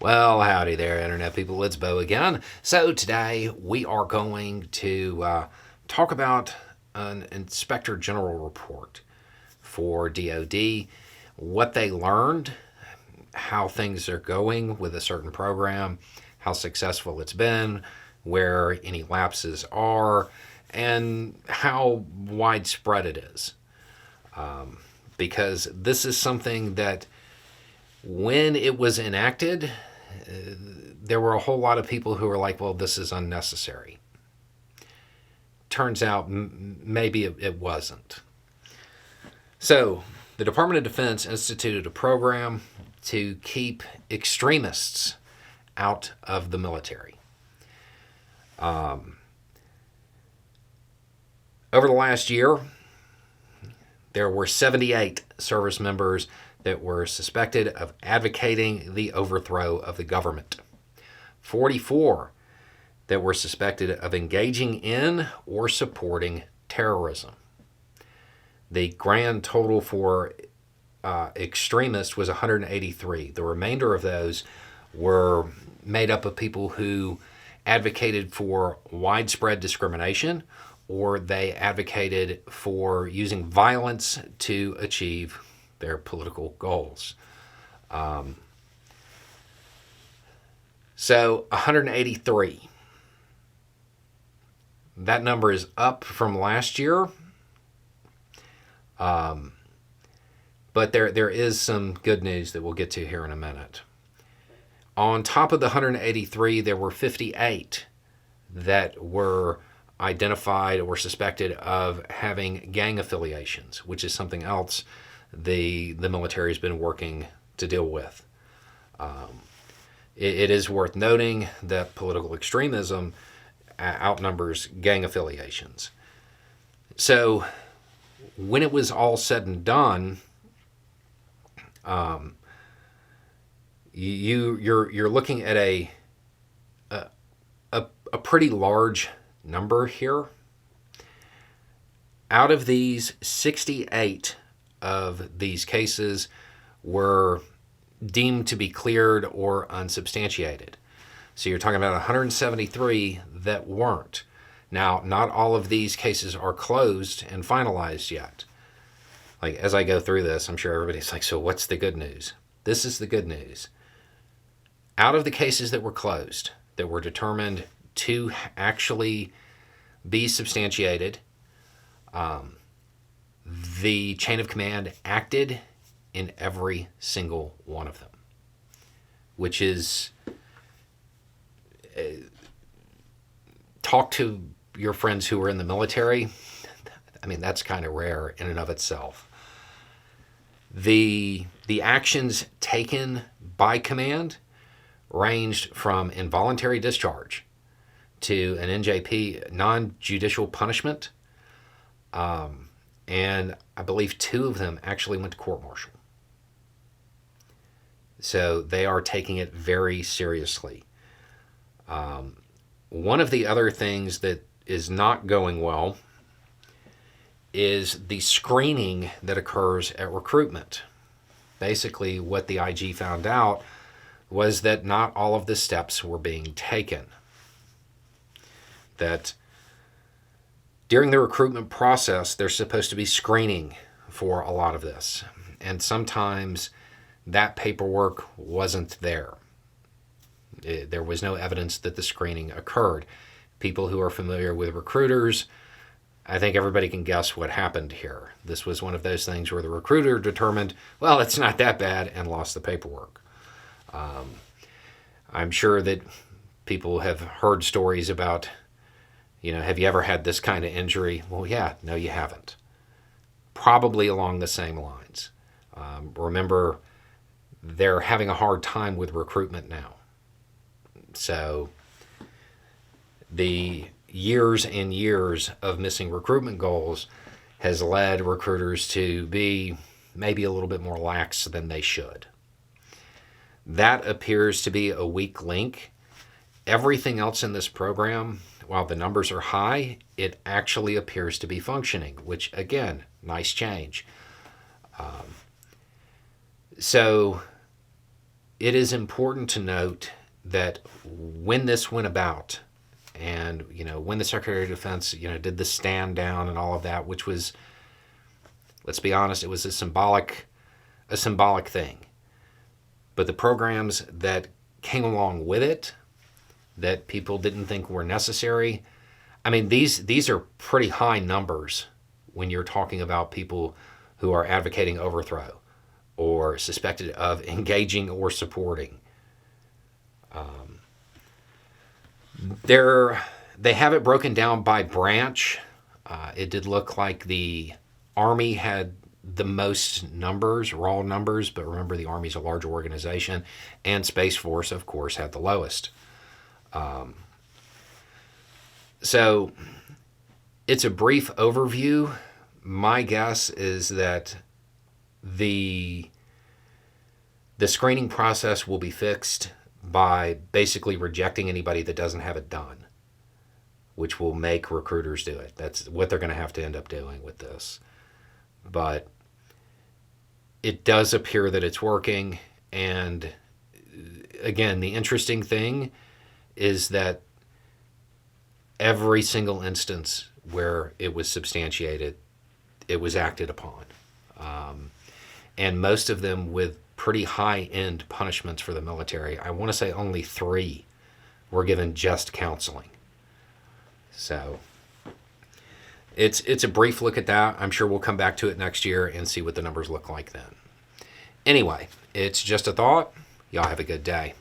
Well, howdy there, Internet people. It's Bo again. So, today we are going to talk about an Inspector General report for DOD, what they learned, how things are going with a certain program, how successful it's been, where any lapses are, and how widespread it is. Because this is something that, when it was enacted, there were a whole lot of people who were like, well, this is unnecessary. Turns out maybe it wasn't. So, the Department of Defense instituted a program to keep extremists out of the military. Over the last year, there were 78 service members that were suspected of advocating the overthrow of the government. 44 that were suspected of engaging in or supporting terrorism. The grand total for extremists was 183. The remainder of those were made up of people who advocated for widespread discrimination, or they advocated for using violence to achieve their political goals. So 183. That number is up from last year. But there is some good news that we'll get to here in a minute. On top of the 183, there were 58 that were identified or suspected of having gang affiliations, which is something else the military has been working to deal with. It is worth noting that political extremism outnumbers gang affiliations. So, when it was all said and done, you're looking at a pretty large number here. Out of these, 68 of these cases were deemed to be cleared or unsubstantiated. So you're talking about 173 that weren't. Now, not all of these cases are closed and finalized yet. Like, as I go through this, I'm sure everybody's like, so what's the good news? This is the good news. Out of the cases that were closed, that were determined to actually be substantiated, the chain of command acted in every single one of them, which is, talk to your friends who are in the military. I mean, that's kind of rare in and of itself. The actions taken by command ranged from involuntary discharge to an NJP, non-judicial punishment, and I believe 2 of them actually went to court-martial. So they are taking it very seriously. One of the other things that is not going well is the screening that occurs at recruitment. Basically, what the IG found out was that not all of the steps were being taken. That during the recruitment process, there's supposed to be screening for a lot of this. And sometimes that paperwork wasn't there. There was no evidence that the screening occurred. People who are familiar with recruiters, I think everybody can guess what happened here. This was one of those things where the recruiter determined, well, it's not that bad, and lost the paperwork. I'm sure that people have heard stories about, have you ever had this kind of injury? Well, yeah, no, you haven't. Probably along the same lines. Remember, they're having a hard time with recruitment now. So the years and years of missing recruitment goals has led recruiters to be maybe a little bit more lax than they should. That appears to be a weak link. Everything else in this program, while the numbers are high, it actually appears to be functioning, which, again, nice change. So it is important to note that when this went about, and when the Secretary of Defense did the stand down and all of that, which was, let's be honest, it was a symbolic thing. But the programs that came along with it, that people didn't think were necessary, I mean, these are pretty high numbers when you're talking about people who are advocating overthrow or suspected of engaging or supporting. They have it broken down by branch. It did look like the Army had the most numbers, raw numbers, but remember the Army's a large organization, and Space Force, of course, had the lowest. So it's a brief overview. My guess is that the screening process will be fixed by basically rejecting anybody that doesn't have it done, which will make recruiters do it. That's what they're going to have to end up doing with this. But it does appear that it's working. And again, the interesting thing is that every single instance where it was substantiated, it was acted upon. And most of them with pretty high-end punishments for the military. I want to say only 3 were given just counseling. So it's a brief look at that. I'm sure we'll come back to it next year and see what the numbers look like then. Anyway, it's just a thought. Y'all have a good day.